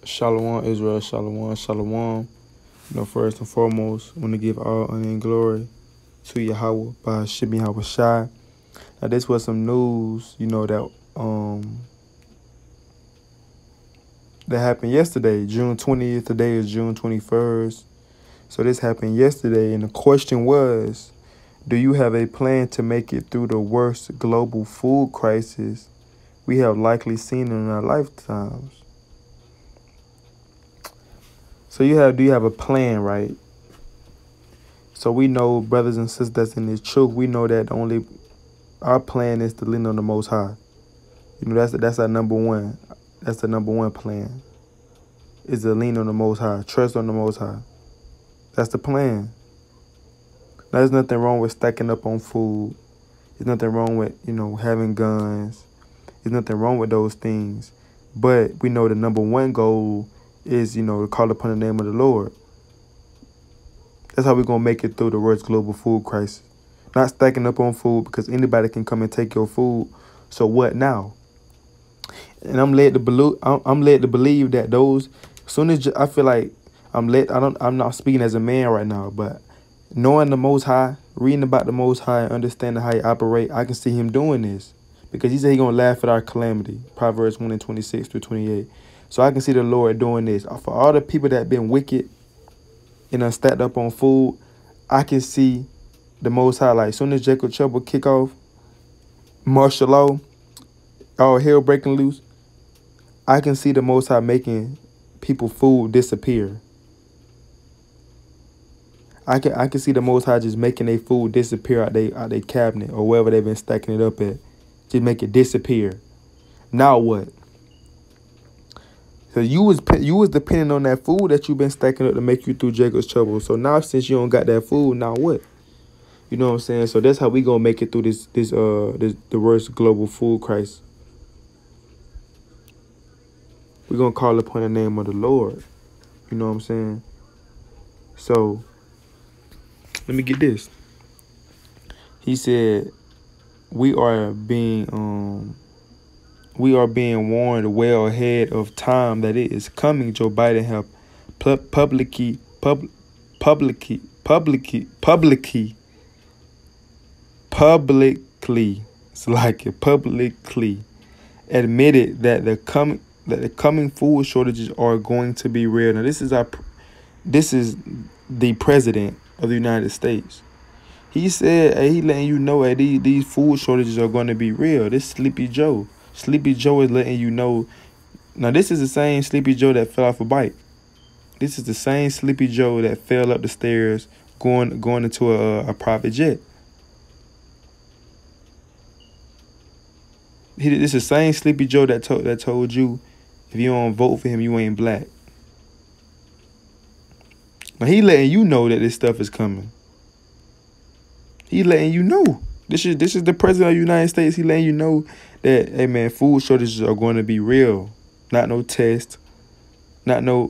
Shalom, Israel, shalom, shalom. First and foremost, I want to give all honor and glory to Yahweh by Shibbi Yahweh Shai. Now, this was some news, that happened yesterday, June 20th. Today is June 21st. So this happened yesterday, and the question was, do you have a plan to make it through the worst global food crisis we have likely seen in our lifetimes? So do you have a plan, right? So we know, brothers and sisters that's in this truth, we know that our plan is to lean on the Most High. That's our number one. That's the number one plan, is to lean on the Most High, trust on the Most High. That's the plan. Now, there's nothing wrong with stacking up on food. There's nothing wrong with, having guns. There's nothing wrong with those things. But we know the number one goal is, to call upon the name of the Lord. That's how we're going to make it through the worst global food crisis. Not stacking up on food because anybody can come and take your food. So what now? And I'm led to believe that those, as soon as I feel like I'm not speaking as a man right now, but knowing the Most High, reading about the Most High, and understanding how He operate, I can see Him doing this, because He said He gonna laugh at our calamity. Proverbs 1:26 through 28. So I can see the Lord doing this for all the people that been wicked and stacked up on food. I can see the Most High, like, as soon as Jacob Trouble kick off, martial law, all hell breaking loose, I can see the Most High making people food disappear. I can see the Most High just making their food disappear out they cabinet or wherever they've been stacking it up at. Just make it disappear. Now what? So you was depending on that food that you've been stacking up to make you through Jacob's trouble. So now, since you don't got that food, now what? You know what I'm saying? So that's how we gonna make it through the worst global food crisis. We're gonna call upon the name of the Lord. You know what I'm saying? So let me get this. He said, we are being warned well ahead of time that it is coming. Joe Biden have publicly admitted that the coming food shortages are going to be real. Now, this is the president of the United States. He said, hey, he letting you know that these food shortages are going to be real. This Sleepy Joe. Sleepy Joe is letting you know. Now, this is the same Sleepy Joe that fell off a bike. This is the same Sleepy Joe that fell up the stairs going into a private jet. This is the same Sleepy Joe that told you, if you don't vote for him, you ain't black. Now, he letting you know that this stuff is coming. He letting you know. This is the president of the United States. He letting you know that, hey man, food shortages are going to be real. Not no test. Not no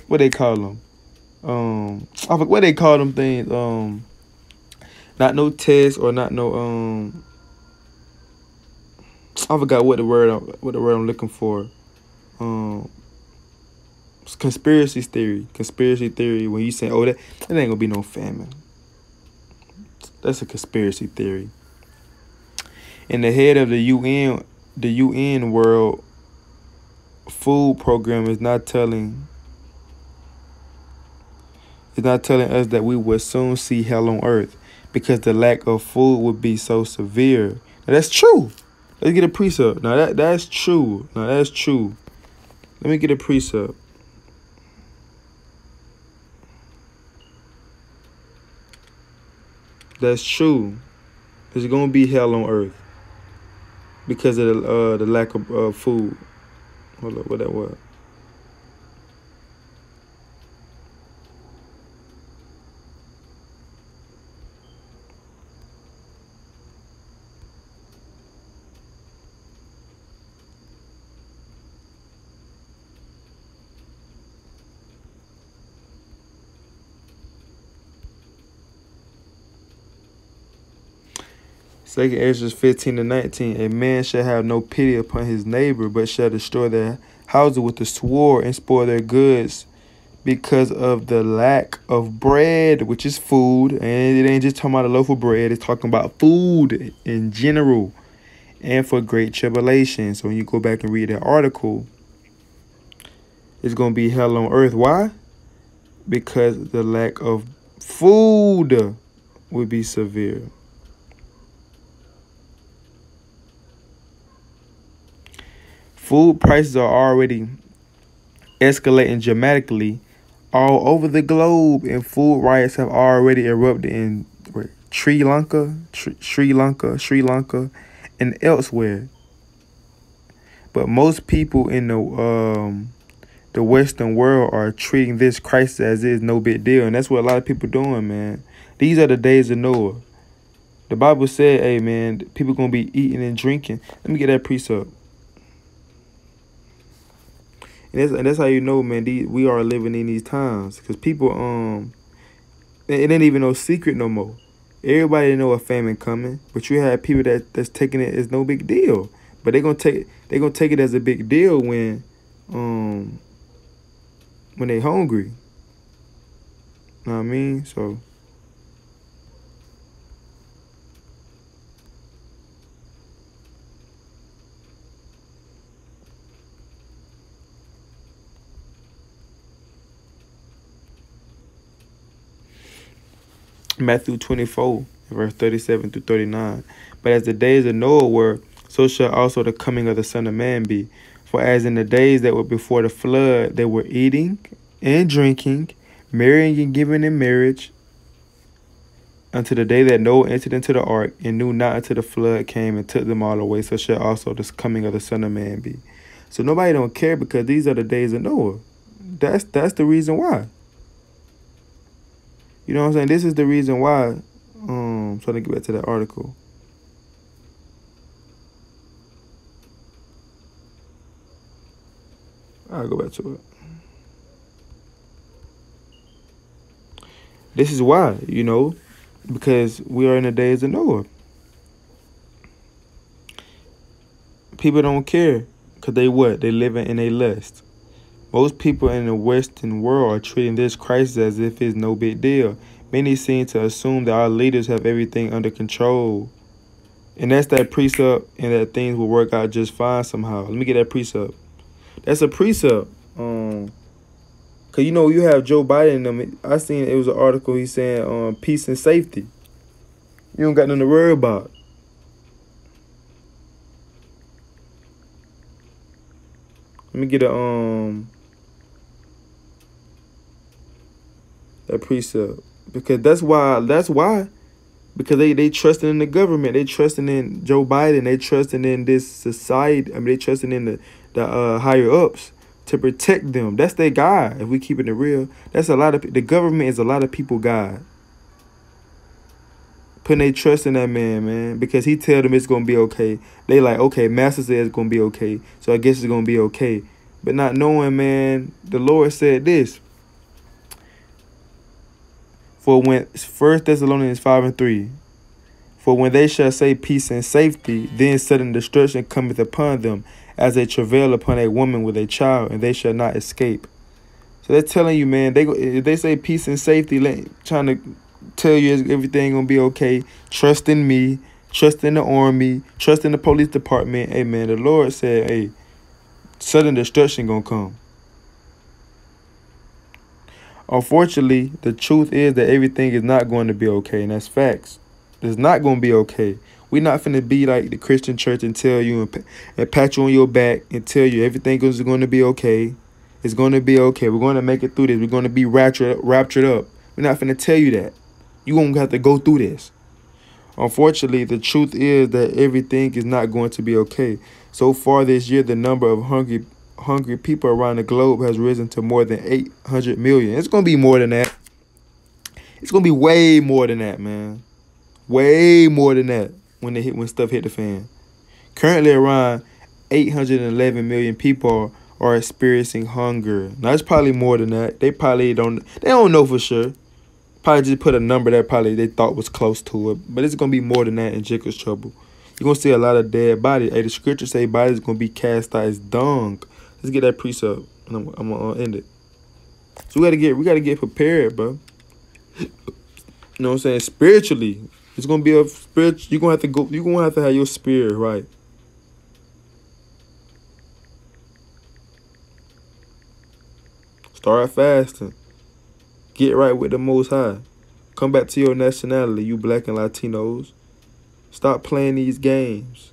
what they call them? What they call them things? Not no test, or not no I forgot what the word I'm looking for. Conspiracy theory. When you say, oh, that ain't gonna be no famine. That's a conspiracy theory. And the head of the UN World Food Program is not telling us that we will soon see hell on earth because the lack of food would be so severe. Now, that's true. Let's get a precept. Now, that's true. Now, that's true. Let me get a precept. That's true. There's gonna be hell on earth because of the lack of food. Hold up, what that was? Second Ezra 15-19. A man shall have no pity upon his neighbor, but shall destroy their houses with the sword and spoil their goods because of the lack of bread, which is food. And it ain't just talking about a loaf of bread. It's talking about food in general, and for great tribulation. So when you go back and read that article, it's going to be hell on earth. Why? Because the lack of food would be severe. Food prices are already escalating dramatically all over the globe, and food riots have already erupted in Sri Lanka, and elsewhere. But most people in the Western world are treating this crisis as is no big deal, and that's what a lot of people doing, man. These are the days of Noah. The Bible said, hey, man, people gonna be eating and drinking. Let me get that precept. And that's how you know, man, we are living in these times. Because people, it ain't even no secret no more. Everybody know a famine coming, but you have people that's taking it as no big deal. But they're gonna take it as a big deal when they hungry. Know what I mean? So Matthew 24, verse 37-39. But as the days of Noah were, so shall also the coming of the Son of Man be. For as in the days that were before the flood, they were eating and drinking, marrying and giving in marriage, until the day that Noah entered into the ark, and knew not until the flood came and took them all away. So shall also the coming of the Son of Man be. So nobody don't care, because these are the days of Noah. That's the reason why. You know what I'm saying? This is the reason why. I'm trying to get back to that article. I'll go back to it. This is why, because we are in the days of Noah. People don't care, because they what? They living in a lust. Most people in the Western world are treating this crisis as if it's no big deal. Many seem to assume that our leaders have everything under control. And that's that precept, and that things will work out just fine somehow. Let me get that precept. That's a precept. Because, you have Joe Biden. I seen it was an article he's saying peace and safety. You don't got nothing to worry about. Let me get that precept, because that's why because they trusting in the government, they trusting in Joe Biden, they trusting in this society. They trusting in the higher ups to protect them. That's their God. If we keeping it real, that's a lot of the government is a lot of people God. Putting their trust in that man, because he tell them it's gonna be okay. They like, okay, master says it's gonna be okay, so I guess it's gonna be okay. But not knowing, man, the Lord said this. For when 1 Thessalonians 5:3, for when they shall say peace and safety, then sudden destruction cometh upon them, as they travail upon a woman with a child, and they shall not escape. So they're telling you, man, if they say peace and safety, trying to tell you everything gonna be okay. Trust in me, trust in the army, trust in the police department. Hey, man, the Lord said, hey, sudden destruction gonna come. Unfortunately, the truth is that everything is not going to be okay, and that's facts. It's not going to be okay. We're not finna be like the Christian church and tell you and pat you on your back and tell you everything is going to be okay. It's going to be okay. We're going to make it through this. We're going to be raptured up. We're not finna tell you that. You're going to have to go through this. Unfortunately, the truth is that everything is not going to be okay. So far this year, the number of hungry people around the globe has risen to more than 800 million. It's going to be more than that. It's going to be way more than that, man. Way more than that when stuff hit the fan. Currently, around 811 million people are experiencing hunger. Now, it's probably more than that. They don't know for sure. Probably just put a number that probably they thought was close to it. But it's going to be more than that in Jacob's trouble. You're going to see a lot of dead bodies. Hey, the scripture say bodies going to be cast out as dung. Let's get that precept. And I'm going to end it. So we gotta get prepared, bro. You know what I'm saying? Spiritually. It's going to be a spiritual. You're going to have to have your spirit right. Start fasting. Get right with the Most High. Come back to your nationality, you black and Latinos. Stop playing these games.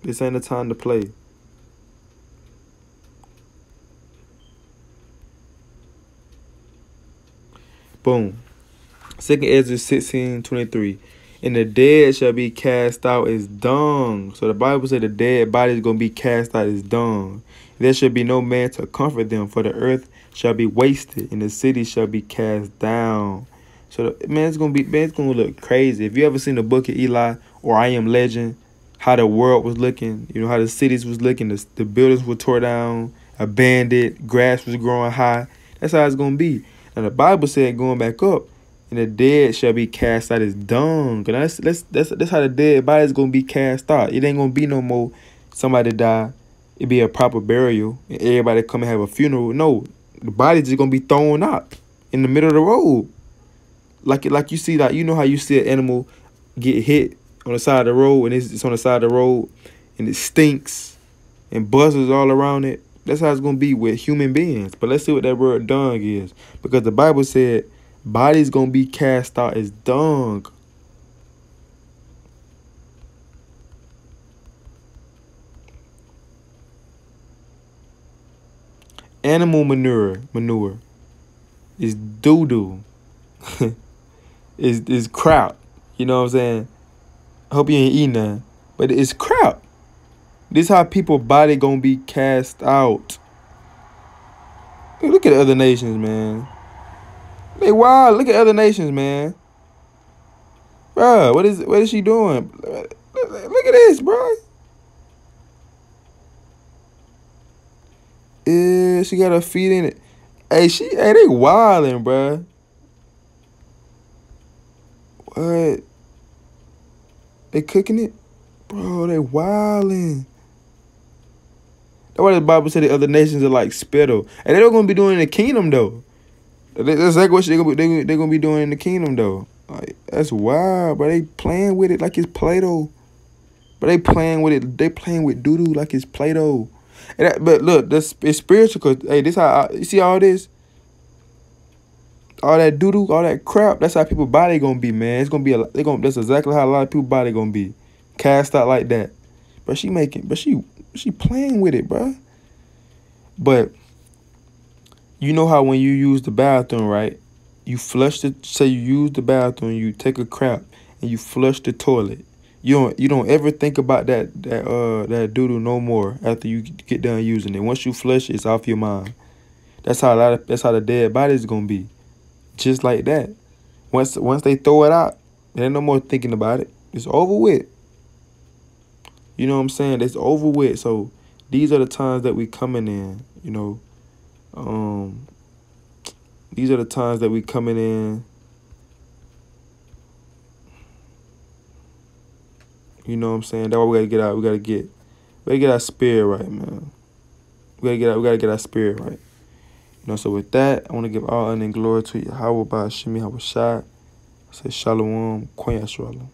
This ain't the time to play. Boom. 2 Ezra 16:23. And the dead shall be cast out as dung. So the Bible said the dead body is going to be cast out as dung. There shall be no man to comfort them, for the earth shall be wasted, and the city shall be cast down. So, man, it's going to look crazy. If you ever seen the Book of Eli or I Am Legend, how the world was looking, you know, how the cities was looking, the buildings were tore down, abandoned, grass was growing high. That's how it's going to be. And the Bible said going back up, and the dead shall be cast out as dung. And that's how the dead body is going to be cast out. It ain't going to be no more somebody die. It be a proper burial, and everybody come and have a funeral. No, the body's just going to be thrown out in the middle of the road. Like you see, like, you know how you see an animal get hit on the side of the road, and it's on the side of the road, and it stinks and buzzes all around it. That's how it's going to be with human beings. But let's see what that word dung is. Because the Bible said body's going to be cast out as dung. Animal manure is doo-doo. is crap. You know what I'm saying? I hope you ain't eating that. But it's crap. This is how people body gonna be cast out. Look at the other nations, man. They wild. Look at other nations, man. Bruh, what is she doing? Look at this, bro. Yeah, she got her feet in it. Hey, they wildin', bruh. What? They cooking it? Bro, they wildin'. That's why the Bible said the other nations are like spittle. And they're going to be doing it in the kingdom, though. That's exactly what they're gonna be doing in the kingdom, though. Like, that's wild, bro. They playing with it like it's Play-Doh. But they playing with it. They playing with doo-doo like it's Play-Doh. But look, it's spiritual. Cause hey, this how you see all this, all that doo-doo, all that crap. That's how people body gonna be, man. It's gonna be that's exactly how a lot of people body gonna be, cast out like that. But she playing with it, bro. But you know how when you use the bathroom, right? You flush say you use the bathroom, you take a crap and you flush the toilet. You don't ever think about that doo-doo no more after you get done using it. Once you flush it, it's off your mind. That's how the dead body is gonna be. Just like that. Once they throw it out, there ain't no more thinking about it. It's over with. You know what I'm saying? It's over with. So these are the times that we coming in, you know. These are the times that we coming in. You know what I'm saying? That's why we gotta get out. We gotta get our spirit right, man. We gotta get our spirit right. You know, so with that, I want to give all honor and glory to Yahweh by Shemi Hawashai. I say Shalom, Queen Yashrala.